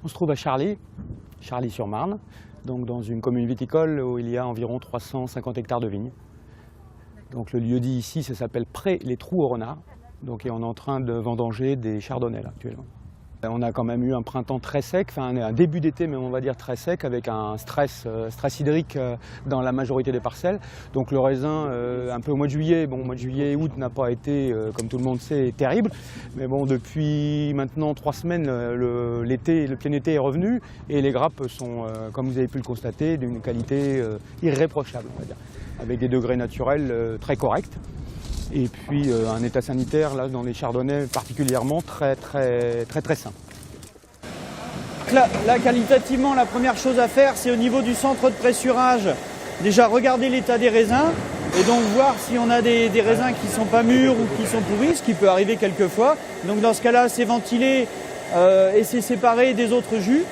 On se trouve à Charly-sur-Marne, donc dans une commune viticole où il y a environ 350 hectares de vignes. Donc le lieu-dit ici, ça s'appelle Pré les Trous aux Renards, donc, et on est en train de vendanger des chardonnays là, actuellement. On a quand même eu un printemps très sec, enfin un début d'été, mais on va dire très sec, avec un stress hydrique dans la majorité des parcelles. Donc le raisin, un peu au mois de juillet, bon, au mois de juillet et août n'a pas été, comme tout le monde sait, terrible. Mais bon, depuis maintenant 3 semaines, le plein été est revenu et les grappes sont, comme vous avez pu le constater, d'une qualité irréprochable, on va dire, avec des degrés naturels très corrects. Et puis un état sanitaire là, dans les chardonnays particulièrement très sain. Là, qualitativement, la première chose à faire, c'est au niveau du centre de pressurage, déjà regarder l'état des raisins et donc voir si on a des raisins qui ne sont pas mûrs ou qui sont pourris, ce qui peut arriver quelquefois. Donc dans ce cas-là, c'est ventilé et c'est séparé des autres jus.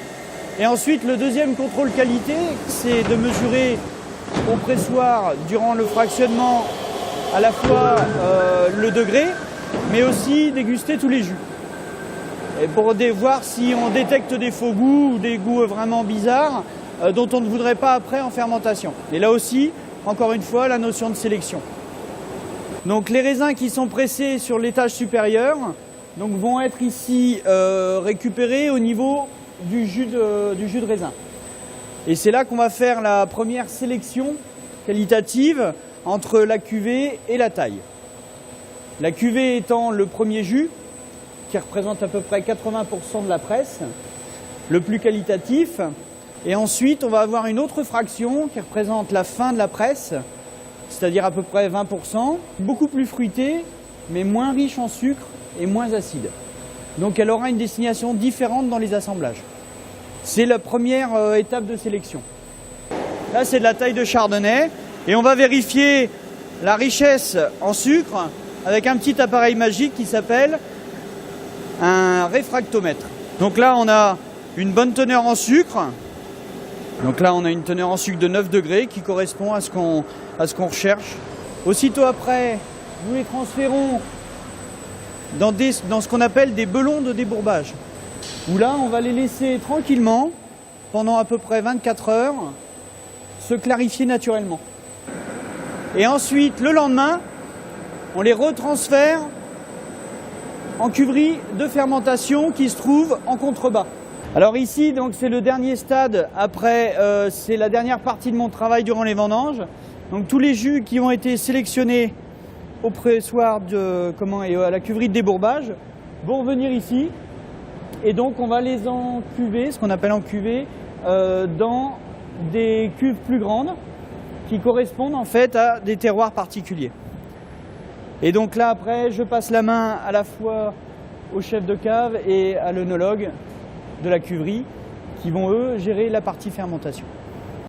Et ensuite, le deuxième contrôle qualité, c'est de mesurer au pressoir durant le fractionnement à la fois le degré, mais aussi déguster tous les jus. Et pour voir si on détecte des faux goûts ou des goûts vraiment bizarres dont on ne voudrait pas après en fermentation. Et là aussi, encore une fois, la notion de sélection. Donc les raisins qui sont pressés sur l'étage supérieur donc, vont être ici récupérés au niveau du jus de raisin. Et c'est là qu'on va faire la première sélection qualitative entre la cuvée et la taille. La cuvée étant le premier jus, qui représente à peu près 80% de la presse, le plus qualitatif. Et ensuite, on va avoir une autre fraction qui représente la fin de la presse, c'est-à-dire à peu près 20%, beaucoup plus fruitée, mais moins riche en sucre et moins acide. Donc elle aura une destination différente dans les assemblages. C'est la première étape de sélection. Là, c'est de la taille de chardonnay. Et on va vérifier la richesse en sucre avec un petit appareil magique qui s'appelle un réfractomètre. Donc là, on a une bonne teneur en sucre. Donc là, on a une teneur en sucre de 9 degrés qui correspond à ce qu'on recherche. Aussitôt après, nous les transférons dans ce qu'on appelle des belons de débourbage. Où là, on va les laisser tranquillement, pendant à peu près 24 heures, se clarifier naturellement. Et ensuite, le lendemain, on les retransfère en cuverie de fermentation qui se trouve en contrebas. Alors ici, donc, c'est le dernier stade. Après, c'est la dernière partie de mon travail durant les vendanges. Donc tous les jus qui ont été sélectionnés au pressoir et à la cuverie de débourbage vont venir ici. Et donc on va les encuver, ce qu'on appelle encuver, dans des cuves plus grandes, qui correspondent en fait à des terroirs particuliers. Et donc là après je passe la main à la fois au chef de cave et à l'œnologue de la cuverie qui vont eux gérer la partie fermentation.